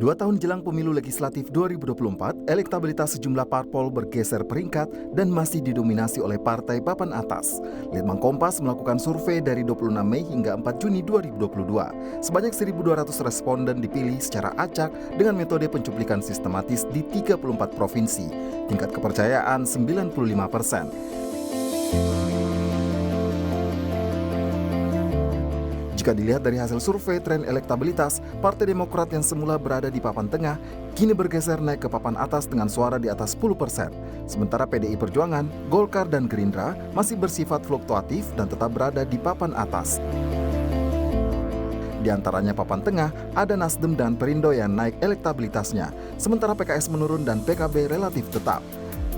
2 tahun jelang pemilu legislatif 2024, elektabilitas sejumlah parpol bergeser peringkat dan masih didominasi oleh partai papan atas. Litbang Kompas melakukan survei dari 26 Mei hingga 4 Juni 2022. Sebanyak 1.200 responden dipilih secara acak dengan metode pencuplikan sistematis di 34 provinsi. Tingkat kepercayaan 95%. Jika dilihat dari hasil survei tren elektabilitas, Partai Demokrat yang semula berada di papan tengah, kini bergeser naik ke papan atas dengan suara di atas 10%. Sementara PDI Perjuangan, Golkar, dan Gerindra masih bersifat fluktuatif dan tetap berada di papan atas. Di antaranya papan tengah, ada Nasdem dan Perindo yang naik elektabilitasnya, sementara PKS menurun dan PKB relatif tetap.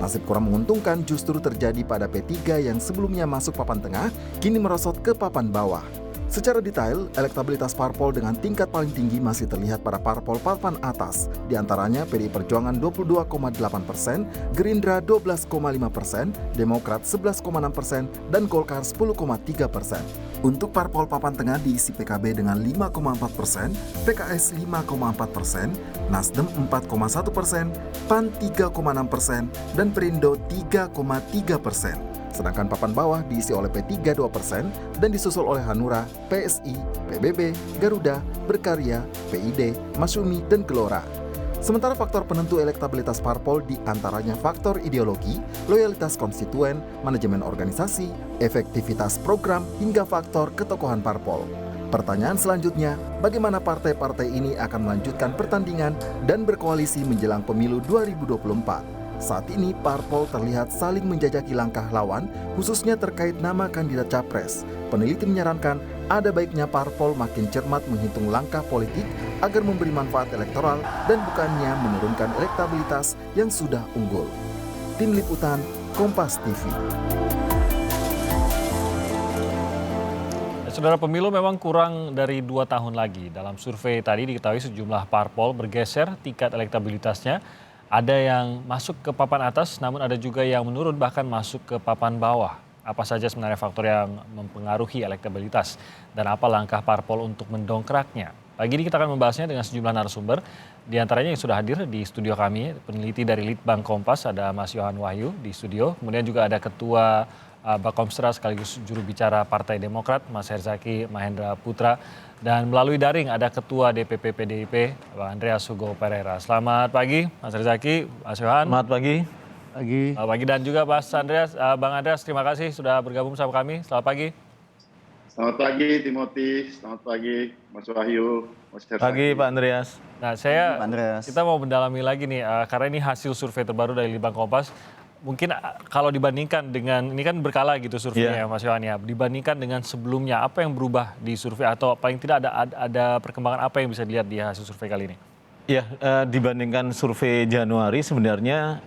Nasib kurang menguntungkan justru terjadi pada P3 yang sebelumnya masuk papan tengah, kini merosot ke papan bawah. Secara detail, elektabilitas parpol dengan tingkat paling tinggi masih terlihat pada parpol papan atas. Di antaranya PDI Perjuangan 22,8%, Gerindra 12,5%, Demokrat 11,6%, dan Golkar 10,3%. Untuk parpol papan tengah diisi PKB dengan 5,4%, PKS 5,4%, Nasdem 4,1%, PAN 3,6%, dan Perindo 3,3%. Sedangkan papan bawah diisi oleh P3 2% dan disusul oleh Hanura, PSI, PBB, Garuda, Berkarya, PID, Masyumi, dan Gelora. Sementara faktor penentu elektabilitas parpol diantaranya faktor ideologi, loyalitas konstituen, manajemen organisasi, efektivitas program, hingga faktor ketokohan parpol. Pertanyaan selanjutnya, bagaimana partai-partai ini akan melanjutkan pertandingan dan berkoalisi menjelang pemilu 2024? Saat ini, parpol terlihat saling menjajaki langkah lawan, khususnya terkait nama kandidat capres. Peneliti menyarankan ada baiknya parpol makin cermat menghitung langkah politik agar memberi manfaat elektoral dan bukannya menurunkan elektabilitas yang sudah unggul. Tim Liputan, Kompas TV. Saudara, pemilu memang kurang dari 2 tahun lagi. Dalam survei tadi diketahui sejumlah parpol bergeser tingkat elektabilitasnya. Ada yang masuk ke papan atas, namun ada juga yang menurun bahkan masuk ke papan bawah. Apa saja sebenarnya faktor yang mempengaruhi elektabilitas dan apa langkah parpol untuk mendongkraknya? Pagi ini kita akan membahasnya dengan sejumlah narasumber. Di antaranya yang sudah hadir di studio kami, peneliti dari Litbang Kompas, ada Mas Yohan Wahyu di studio. Kemudian juga ada Ketua Bakomstra sekaligus juru bicara Partai Demokrat, Mas Herzaki Mahendra Putra. Dan melalui daring ada Ketua DPP PDIP, Bang Andreas Hugo Pereira. Selamat pagi, Mas Herzaki, Mas Yohan. Selamat pagi. Selamat pagi dan juga Mas Andreas, Bang Andreas, terima kasih sudah bergabung sama kami. Selamat pagi. Selamat pagi, Timothy. Selamat pagi, Mas Wahyu, Mas Herzaki. Pagi, Pak Andreas. Nah, kita mau mendalami lagi nih, karena ini hasil survei terbaru dari Litbang Kompas. Mungkin kalau dibandingkan dengan, ini kan berkala gitu surveinya Mas Yohan ya, dibandingkan dengan sebelumnya, apa yang berubah di survei atau paling tidak ada perkembangan apa yang bisa dilihat di hasil survei kali ini? Ya, dibandingkan survei Januari sebenarnya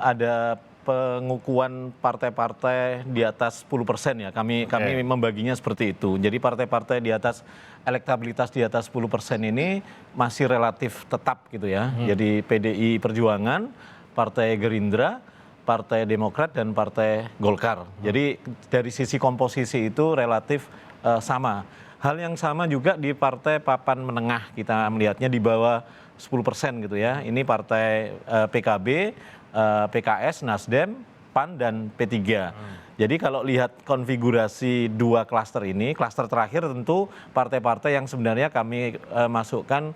ada pengukuhan partai-partai di atas 10% ya. Kami membaginya seperti itu. Jadi partai-partai di atas elektabilitas di atas 10% ini masih relatif tetap gitu ya. Jadi PDI Perjuangan, Partai Gerindra, Partai Demokrat, dan Partai Golkar. Jadi dari sisi komposisi itu relatif sama. Hal yang sama juga di partai papan menengah, kita melihatnya di bawah 10% gitu ya. Ini partai PKB, PKS, Nasdem, PAN, dan P3. Jadi kalau lihat konfigurasi dua klaster ini, klaster terakhir tentu partai-partai yang sebenarnya kami masukkan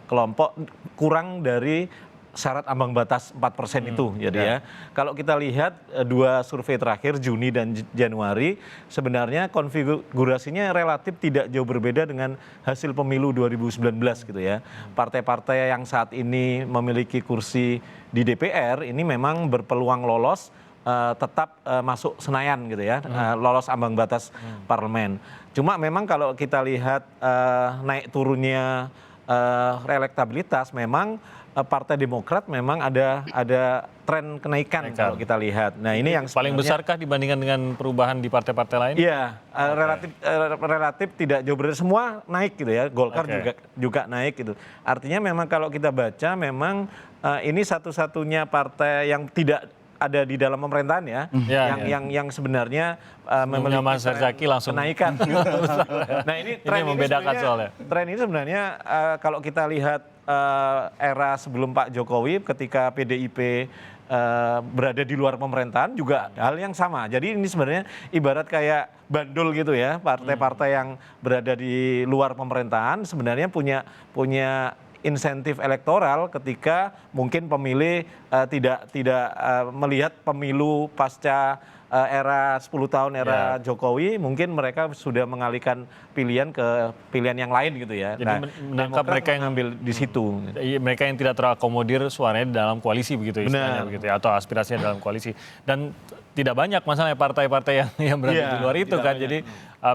kelompok kurang dari syarat ambang batas 4% itu. Jadi ya, kalau kita lihat dua survei terakhir Juni dan Januari, sebenarnya konfigurasinya relatif tidak jauh berbeda dengan hasil pemilu 2019 gitu ya. Partai-partai yang saat ini memiliki kursi di DPR ini memang berpeluang lolos tetap masuk Senayan gitu ya, lolos ambang batas parlemen. Cuma memang kalau kita lihat naik turunnya elektabilitas, memang Partai Demokrat memang ada tren kenaikan kalau kita lihat. Nah, ini yang paling besarkah dibandingkan dengan perubahan di partai-partai lain? Iya, relatif tidak jauh berbeda, semua naik gitu ya. Golkar juga naik gitu. Artinya memang kalau kita baca memang ini satu-satunya partai yang tidak ada di dalam pemerintahan ya, yang sebenarnya memiliki Mas Herzaki langsung kenaikan. Nah, ini tren membedakan soalnya. Tren ini sebenarnya kalau kita lihat era sebelum Pak Jokowi ketika PDIP berada di luar pemerintahan juga hal yang sama. Jadi ini sebenarnya ibarat kayak bandul gitu ya, partai-partai yang berada di luar pemerintahan sebenarnya punya insentif elektoral ketika mungkin pemilih tidak melihat pemilu pasca era 10 tahun era Jokowi, mungkin mereka sudah mengalihkan pilihan ke pilihan yang lain gitu ya. Jadi menangkap mereka yang ngambil di situ. Mereka yang tidak terakomodir suaranya dalam koalisi begitu istilahnya begitu ya, atau aspirasinya dalam koalisi. Dan tidak banyak masalahnya partai-partai yang berada di luar itu kan. Banyak. Jadi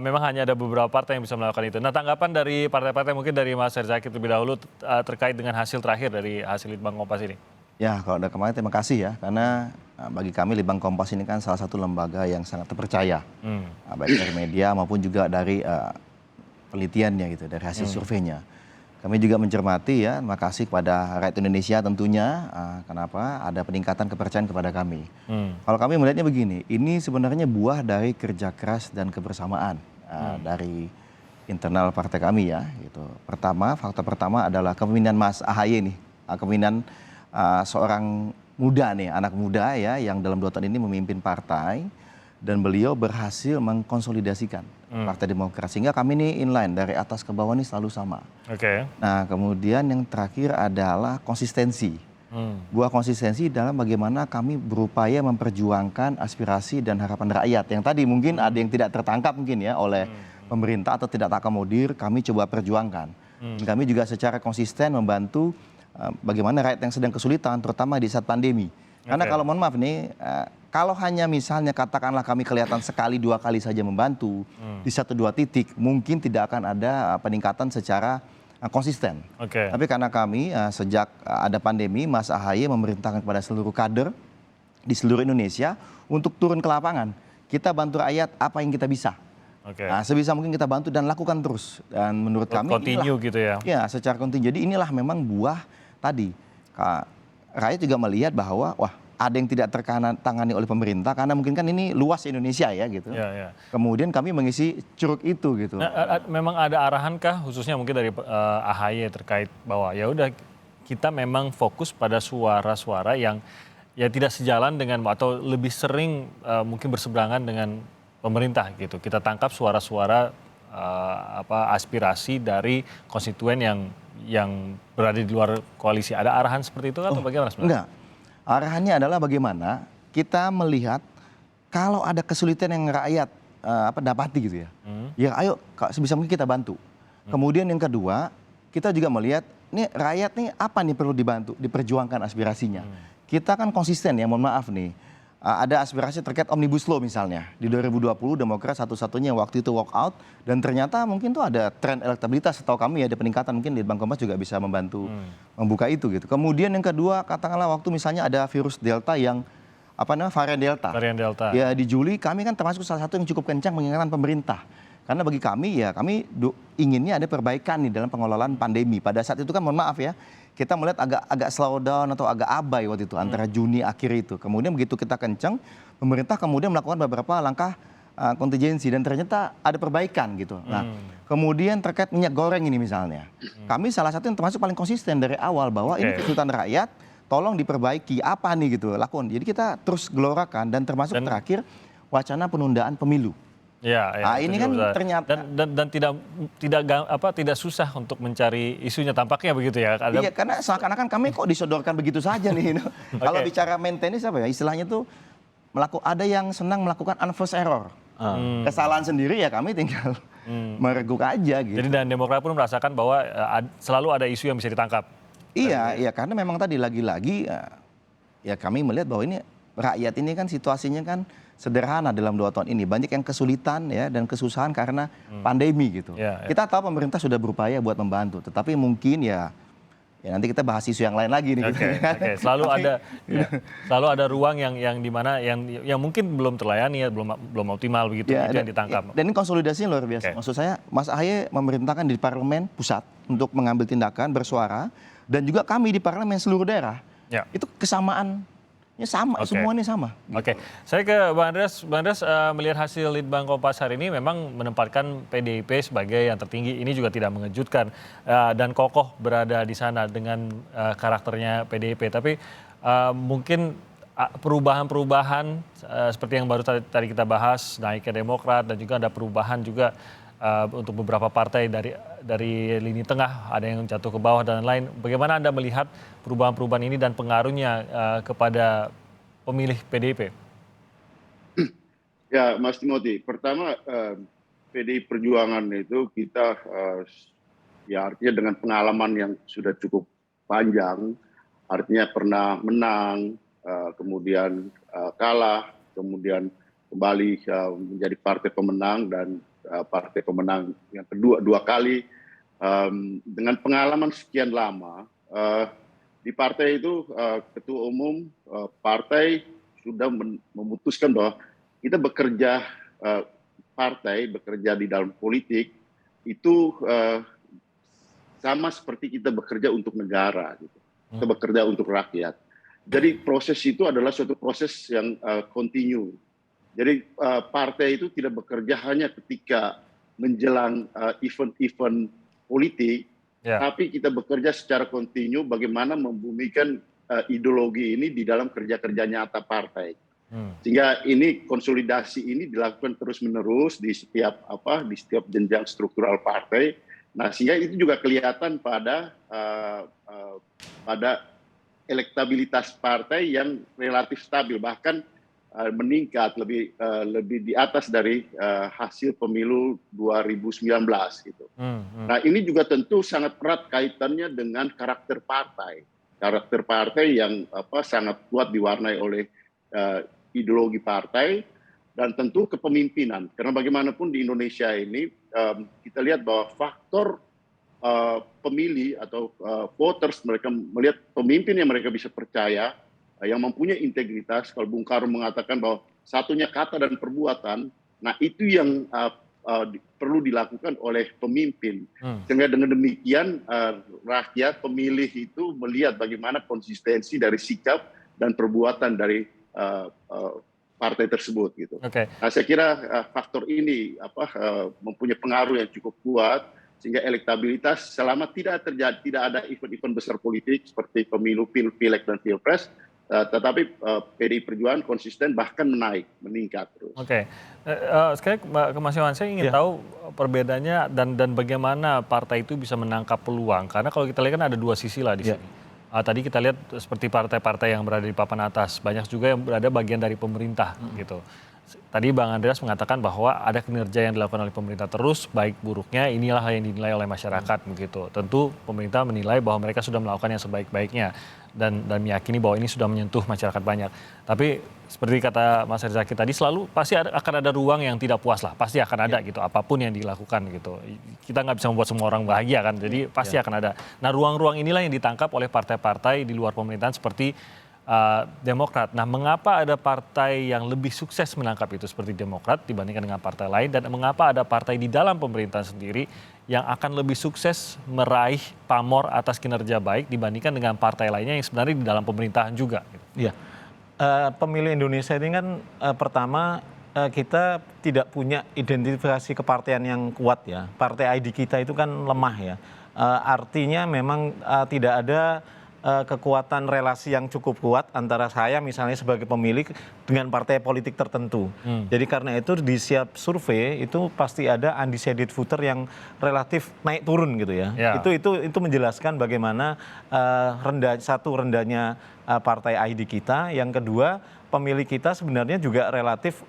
memang hanya ada beberapa partai yang bisa melakukan itu. Nah, tanggapan dari partai-partai mungkin dari Mas Herzaki terlebih dahulu terkait dengan hasil terakhir dari hasil Litbang Kompas ini. Ya, kalau udah kemarin terima kasih ya, karena bagi kami Litbang Kompas ini kan salah satu lembaga yang sangat terpercaya, baik dari media maupun juga dari penelitiannya gitu, dari hasil surveinya. Kami juga mencermati ya, terima kasih kepada rakyat Indonesia tentunya, kenapa ada peningkatan kepercayaan kepada kami. Kalau kami melihatnya begini, ini sebenarnya buah dari kerja keras dan kebersamaan dari internal partai kami ya. Gitu. Pertama, faktor pertama adalah kepemimpinan Mas AHY nih, kepemimpinan seorang muda nih, anak muda ya, yang dalam 2 tahun ini memimpin partai dan beliau berhasil mengkonsolidasikan Partai Demokrat sehingga kami ini inline dari atas ke bawah ini selalu sama. Oke. Nah, kemudian yang terakhir adalah konsistensi. Buah konsistensi dalam bagaimana kami berupaya memperjuangkan aspirasi dan harapan rakyat yang tadi mungkin ada yang tidak tertangkap mungkin ya oleh pemerintah atau tidak terakomodir, kami coba perjuangkan. Dan kami juga secara konsisten membantu bagaimana rakyat yang sedang kesulitan, terutama di saat pandemi. Karena kalau mohon maaf nih, kalau hanya misalnya katakanlah kami kelihatan sekali 2 kali saja membantu di 1-2 titik, mungkin tidak akan ada peningkatan secara konsisten. Tapi karena kami sejak ada pandemi, Mas AHY memerintahkan kepada seluruh kader di seluruh Indonesia untuk turun ke lapangan. Kita bantu rakyat apa yang kita bisa. Nah, sebisa mungkin kita bantu dan lakukan terus. Dan menurut kami continue gitu ya. Ya, secara kontinu. Jadi inilah memang buah tadi. Rakyat juga melihat bahwa wah, ada yang tidak tertangani oleh pemerintah karena mungkin kan ini luas Indonesia ya gitu. Kemudian kami mengisi curug itu gitu. Nah, memang ada arahan kah khususnya mungkin dari AHY terkait bahwa ya udah kita memang fokus pada suara-suara yang ya tidak sejalan dengan atau lebih sering mungkin berseberangan dengan pemerintah gitu. Kita tangkap suara-suara aspirasi dari konstituen yang berada di luar koalisi. Ada arahan seperti itu atau bagaimana sebenarnya? Enggak. Arahannya adalah bagaimana kita melihat kalau ada kesulitan yang rakyat dapati gitu ya. Ya ayo sebisa mungkin kita bantu. Kemudian yang kedua, kita juga melihat nih rakyat nih apa nih perlu dibantu, diperjuangkan aspirasinya. Kita kan konsisten ya, mohon maaf nih. Ada aspirasi terkait Omnibus Law misalnya. Di 2020 Demokrat satu-satunya waktu itu walk out dan ternyata mungkin tuh ada tren elektabilitas atau kami ada peningkatan, mungkin Litbang Kompas juga bisa membantu membuka itu gitu. Kemudian yang kedua katakanlah waktu misalnya ada virus Delta yang varian Delta. Varian Delta. Ya di Juli kami kan termasuk salah satu yang cukup kencang mengingatkan pemerintah. Karena bagi kami ya kami inginnya ada perbaikan nih dalam pengelolaan pandemi. Pada saat itu kan mohon maaf ya, kita melihat agak slow down atau agak abai waktu itu antara Juni akhir itu. Kemudian begitu kita kencang, pemerintah kemudian melakukan beberapa langkah kontingensi dan ternyata ada perbaikan gitu. Nah, kemudian terkait minyak goreng ini misalnya. Kami salah satu yang termasuk paling konsisten dari awal bahwa ini kesulitan rakyat, tolong diperbaiki apa nih gitu lakukan. Jadi kita terus gelorakan dan termasuk terakhir wacana penundaan pemilu. Ya, ini kan ternyata dan tidak susah untuk mencari isunya tampaknya begitu ya. Iya, karena seakan-akan kami kok disodorkan begitu saja nih. Kalau bicara maintenance apa ya istilahnya tuh ada yang senang melakukan unforced error. Kesalahan sendiri ya kami tinggal mereguk aja gitu. Jadi dan Demokrat pun merasakan bahwa selalu ada isu yang bisa ditangkap. Iya, karena memang tadi lagi-lagi ya kami melihat bahwa ini rakyat ini kan situasinya kan sederhana dalam 2 tahun ini. Banyak yang kesulitan ya dan kesusahan karena pandemi gitu. Kita tahu pemerintah sudah berupaya buat membantu, tetapi mungkin ya nanti kita bahas isu yang lain lagi nih. Selalu ada ruang yang dimana yang mungkin belum terlayani ya, belum optimal begitu itu yang ditangkap. Dan ini konsolidasinya luar biasa. Maksud saya Mas AHY memerintahkan di parlemen pusat untuk mengambil tindakan bersuara dan juga kami di parlemen seluruh daerah. Itu kesamaan sama, Oke. semuanya sama. Oke, saya ke Bang Andreas. Bang Andreas, melihat hasil Litbang Kompas hari ini memang menempatkan PDIP sebagai yang tertinggi. Ini juga tidak mengejutkan dan kokoh berada di sana dengan karakternya PDIP. Tapi mungkin perubahan-perubahan seperti yang baru tadi kita bahas, naiknya Demokrat dan juga ada perubahan juga untuk beberapa partai dari lini tengah, ada yang jatuh ke bawah dan lain. Bagaimana Anda melihat perubahan-perubahan ini dan pengaruhnya kepada pemilih PDIP? Ya, Mas Timothy, pertama PDI Perjuangan itu kita ya artinya dengan pengalaman yang sudah cukup panjang, artinya pernah menang, kemudian kalah, kemudian kembali menjadi partai pemenang dan partai pemenang yang kedua dua kali, dengan pengalaman sekian lama. Di partai itu ketua umum partai sudah memutuskan bahwa kita bekerja partai, bekerja di dalam politik itu sama seperti kita bekerja untuk negara, gitu. Kita bekerja untuk rakyat. Jadi proses itu adalah suatu proses yang kontinu. Jadi partai itu tidak bekerja hanya ketika menjelang event-event politik, tapi kita bekerja secara kontinu bagaimana membumikan ideologi ini di dalam kerja-kerja nyata partai. Sehingga ini konsolidasi ini dilakukan terus-menerus di setiap jenjang struktural partai. Nah, sehingga itu juga kelihatan pada elektabilitas partai yang relatif stabil, bahkan meningkat lebih di atas dari hasil pemilu 2019 gitu. Nah, ini juga tentu sangat erat kaitannya dengan karakter partai yang sangat kuat diwarnai oleh ideologi partai dan tentu kepemimpinan. Karena bagaimanapun di Indonesia ini kita lihat bahwa faktor pemilih atau voters, mereka melihat pemimpin yang mereka bisa percaya, yang mempunyai integritas. Kalau Bung Karno mengatakan bahwa satunya kata dan perbuatan, nah itu yang perlu dilakukan oleh pemimpin. Sehingga dengan demikian rakyat pemilih itu melihat bagaimana konsistensi dari sikap dan perbuatan dari partai tersebut gitu. Nah, saya kira faktor ini mempunyai pengaruh yang cukup kuat sehingga elektabilitas selama tidak ada event-event besar politik seperti pemilu, pileg dan pilpres, tetapi PDI Perjuangan konsisten bahkan meningkat terus. Sekali ke Mas Yohan, saya ingin tahu perbedaannya dan bagaimana partai itu bisa menangkap peluang, karena kalau kita lihat kan ada dua sisi lah di sini. Tadi kita lihat seperti partai-partai yang berada di papan atas, banyak juga yang berada bagian dari pemerintah gitu. Tadi Bang Andreas mengatakan bahwa ada kinerja yang dilakukan oleh pemerintah terus, baik buruknya inilah yang dinilai oleh masyarakat begitu. Tentu pemerintah menilai bahwa mereka sudah melakukan yang sebaik-baiknya dan meyakini bahwa ini sudah menyentuh masyarakat banyak. Tapi seperti kata Mas Herzaki tadi, selalu pasti akan ada ruang yang tidak puas lah, pasti akan ada gitu, apapun yang dilakukan gitu. Kita nggak bisa membuat semua orang bahagia kan, jadi pasti akan ada. Nah, ruang-ruang inilah yang ditangkap oleh partai-partai di luar pemerintahan seperti Demokrat. Nah, mengapa ada partai yang lebih sukses menangkap itu seperti Demokrat dibandingkan dengan partai lain, dan mengapa ada partai di dalam pemerintahan sendiri yang akan lebih sukses meraih pamor atas kinerja baik dibandingkan dengan partai lainnya yang sebenarnya di dalam pemerintahan juga? Iya, pemilih Indonesia ini kan pertama kita tidak punya identifikasi kepartian yang kuat ya. Partai ID kita itu kan lemah ya. Artinya memang tidak ada kekuatan relasi yang cukup kuat antara saya misalnya sebagai pemilih dengan partai politik tertentu. Jadi karena itu di setiap survei itu pasti ada undecided voter yang relatif naik turun gitu ya. Itu menjelaskan bagaimana rendahnya partai ID kita. Yang kedua, pemilih kita sebenarnya juga relatif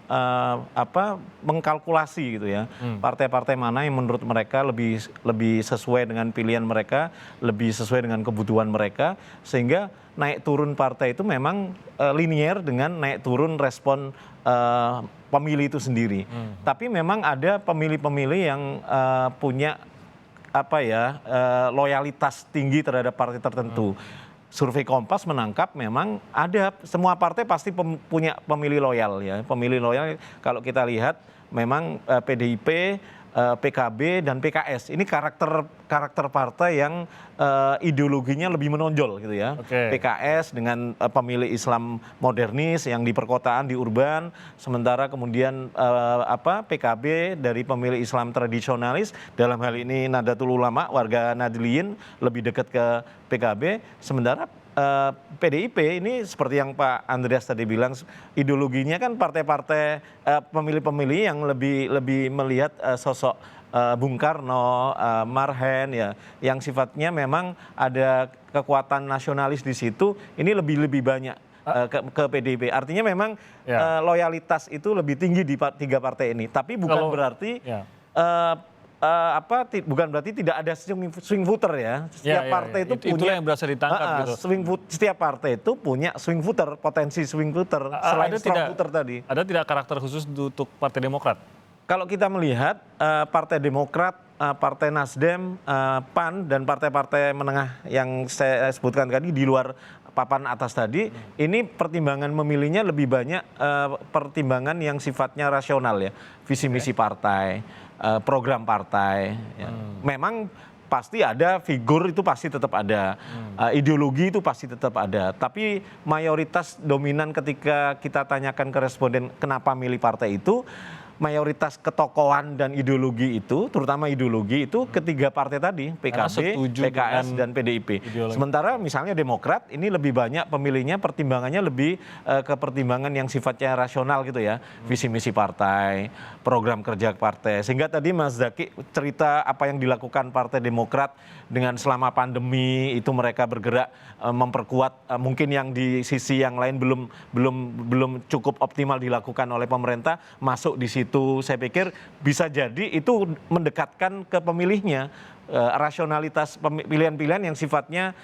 mengkalkulasi gitu ya. Partai-partai mana yang menurut mereka lebih sesuai dengan pilihan mereka, lebih sesuai dengan kebutuhan mereka, sehingga naik turun partai itu memang linier dengan naik turun respon pemilih itu sendiri. Tapi memang ada pemilih-pemilih yang punya loyalitas tinggi terhadap partai tertentu. Survei Kompas menangkap memang ada, semua partai pasti punya pemilih loyal ya. Pemilih loyal kalau kita lihat memang PDIP PKB dan PKS. Ini karakter partai yang ideologinya lebih menonjol gitu ya. Oke. PKS dengan pemilih Islam modernis yang di perkotaan, di urban, sementara kemudian PKB dari pemilih Islam tradisionalis, dalam hal ini Nahdlatul Ulama, warga Nahdliyin lebih dekat ke PKB, sementara PDIP ini seperti yang Pak Andreas tadi bilang, ideologinya kan partai-partai pemilih-pemilih yang lebih melihat sosok Bung Karno, Marhen ya, yang sifatnya memang ada kekuatan nasionalis di situ. Ini lebih banyak ke PDIP. Artinya memang loyalitas itu lebih tinggi di tiga partai ini. Tapi bukan berarti bukan berarti tidak ada swing voter ya. Setiap partai itu punya. Itulah yang berhasil ditangkap gitu. Setiap partai itu punya swing voter, potensi swing voter selain strong voter tadi. Ada tidak karakter khusus untuk Partai Demokrat? Kalau kita melihat Partai Demokrat, Partai Nasdem, PAN dan partai-partai menengah yang saya sebutkan tadi di luar papan atas tadi, ini pertimbangan memilihnya lebih banyak pertimbangan yang sifatnya rasional ya, visi misi partai, program partai. Ya. Memang pasti ada figur itu pasti tetap ada, ideologi itu pasti tetap ada. Tapi mayoritas dominan ketika kita tanyakan ke responden kenapa milih partai itu, mayoritas ketokohan dan ideologi itu, terutama ideologi itu ketiga partai tadi, PKB, PKS, dan PDIP. Ideologi. Sementara misalnya Demokrat ini lebih banyak pemilihnya, pertimbangannya lebih ke pertimbangan yang sifatnya rasional gitu ya, visi misi partai, program kerja partai. Sehingga tadi Mas Zaky cerita apa yang dilakukan Partai Demokrat dengan selama pandemi itu mereka bergerak memperkuat mungkin yang di sisi yang lain belum cukup optimal dilakukan oleh pemerintah, masuk di situ. Saya pikir bisa jadi itu mendekatkan ke pemilihnya, rasionalitas pilihan-pilihan yang sifatnya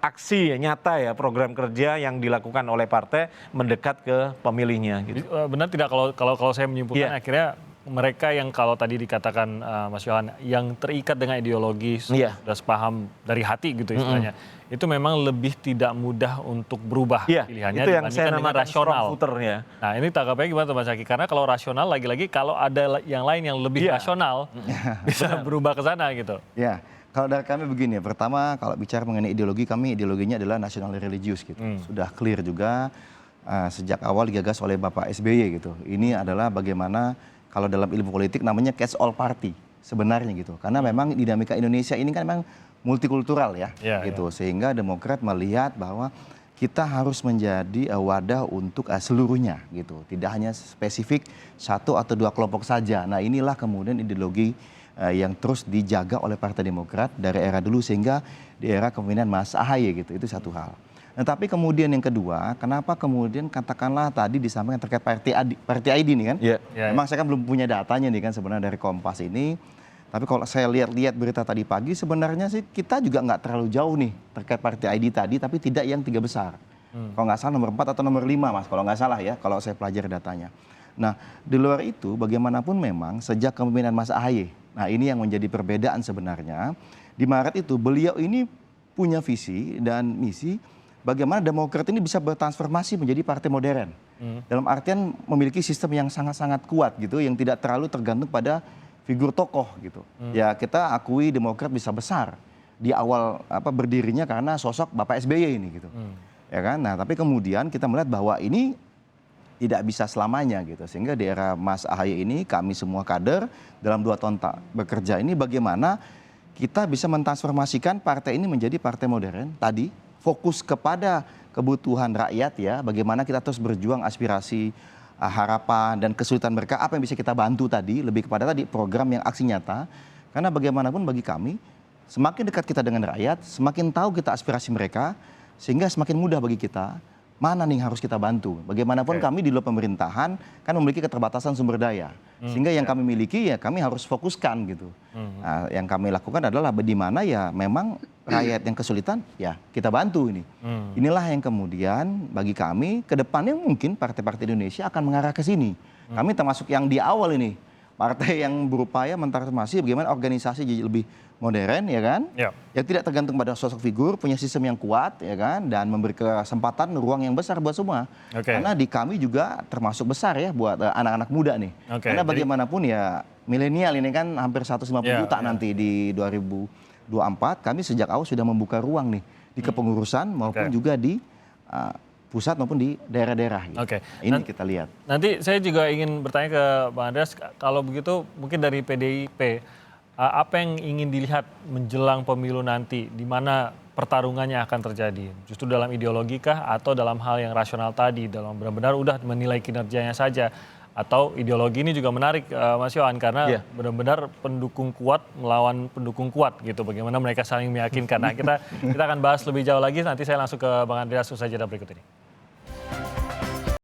aksi nyata ya, program kerja yang dilakukan oleh partai mendekat ke pemilihnya gitu. Benar tidak kalau saya menyimpulkan akhirnya mereka yang kalau tadi dikatakan Mas Yohan yang terikat dengan ideologi sudah sepaham dari hati gitu istilahnya, itu memang lebih tidak mudah untuk berubah pilihannya itu yang saya dibandingkan dengan rasional. Voternya. Nah ini tanggapannya gimana Mas Zaky? Karena kalau rasional lagi-lagi kalau ada yang lain yang lebih rasional bisa berubah ke sana gitu. Ya, kalau dari kami begini, pertama kalau bicara mengenai ideologi, kami ideologinya adalah nasional religius gitu. Sudah clear juga sejak awal digagas oleh Bapak SBY gitu. Ini adalah bagaimana kalau dalam ilmu politik namanya catch all party sebenarnya gitu. Karena memang dinamika Indonesia ini kan memang multikultural ya gitu. Sehingga Demokrat melihat bahwa kita harus menjadi wadah untuk seluruhnya gitu. Tidak hanya spesifik satu atau dua kelompok saja. Nah inilah kemudian ideologi yang terus dijaga oleh Partai Demokrat dari era dulu sehingga di era kepemimpinan Mas Ahaye gitu. Itu satu hal. Nah, tapi kemudian yang kedua, kenapa kemudian katakanlah tadi disampaikan terkait Partai ID nih kan? Memang saya kan belum punya datanya nih kan sebenarnya dari Kompas ini. Tapi kalau saya lihat berita tadi pagi sebenarnya sih kita juga nggak terlalu jauh nih terkait Partai ID tadi, tapi tidak yang tiga besar. Kalau nggak salah nomor 4 atau nomor 5 Mas, kalau nggak salah ya, kalau saya pelajari datanya. Nah di luar itu bagaimanapun memang sejak kepemimpinan Mas Ahaye, nah ini yang menjadi perbedaan sebenarnya. Di Maret itu beliau ini punya visi dan misi bagaimana Demokrat ini bisa bertransformasi menjadi partai modern. Dalam artian memiliki sistem yang sangat-sangat kuat gitu, yang tidak terlalu tergantung pada figur tokoh gitu. Ya kita akui Demokrat bisa besar di awal berdirinya karena sosok Bapak SBY ini gitu. Ya kan? Nah, tapi kemudian kita melihat bahwa ini tidak bisa selamanya gitu. Sehingga di era Mas Ahaye ini kami semua kader dalam 2 tahun bekerja ini bagaimana kita bisa mentransformasikan partai ini menjadi partai modern tadi, fokus kepada kebutuhan rakyat ya, bagaimana kita terus berjuang aspirasi, harapan dan kesulitan mereka, apa yang bisa kita bantu tadi, lebih kepada tadi program yang aksi nyata. Karena bagaimanapun bagi kami, semakin dekat kita dengan rakyat, semakin tahu kita aspirasi mereka, sehingga semakin mudah bagi kita, mana nih yang harus kita bantu. Bagaimanapun kami di luar pemerintahan kan memiliki keterbatasan sumber daya. Sehingga yang kami miliki ya kami harus fokuskan gitu. Nah, yang kami lakukan adalah di mana ya memang rakyat yang kesulitan ya kita bantu ini. Inilah yang kemudian bagi kami ke depannya mungkin partai-partai Indonesia akan mengarah ke sini. Kami termasuk yang di awal ini Partai yang berupaya mentransformasi bagaimana organisasi jadi lebih modern, ya kan? Ya. Yang tidak tergantung pada sosok figur, punya sistem yang kuat, ya kan? Dan memberi kesempatan ruang yang besar buat semua. Oke. Karena di kami juga termasuk besar ya buat anak-anak muda nih. Oke, Karena jadi- bagaimanapun ya milenial ini kan hampir 150 juta nanti di 2024. Kami sejak awal sudah membuka ruang nih di kepengurusan maupun Oke. juga di pusat maupun di daerah-daerah. Gitu. Oke. Ini kita lihat. Nanti saya juga ingin bertanya ke Bang Andreas, kalau begitu mungkin dari PDIP, apa yang ingin dilihat menjelang pemilu nanti, di mana pertarungannya akan terjadi? Justru dalam ideologi kah atau dalam hal yang rasional tadi, dalam benar-benar udah menilai kinerjanya saja? Atau ideologi ini juga menarik Mas Yohan, karena Iya. benar-benar pendukung kuat melawan pendukung kuat gitu, bagaimana mereka saling meyakinkan. Nah kita akan bahas lebih jauh lagi, nanti saya langsung ke Bang Andreas usai jeda berikut ini.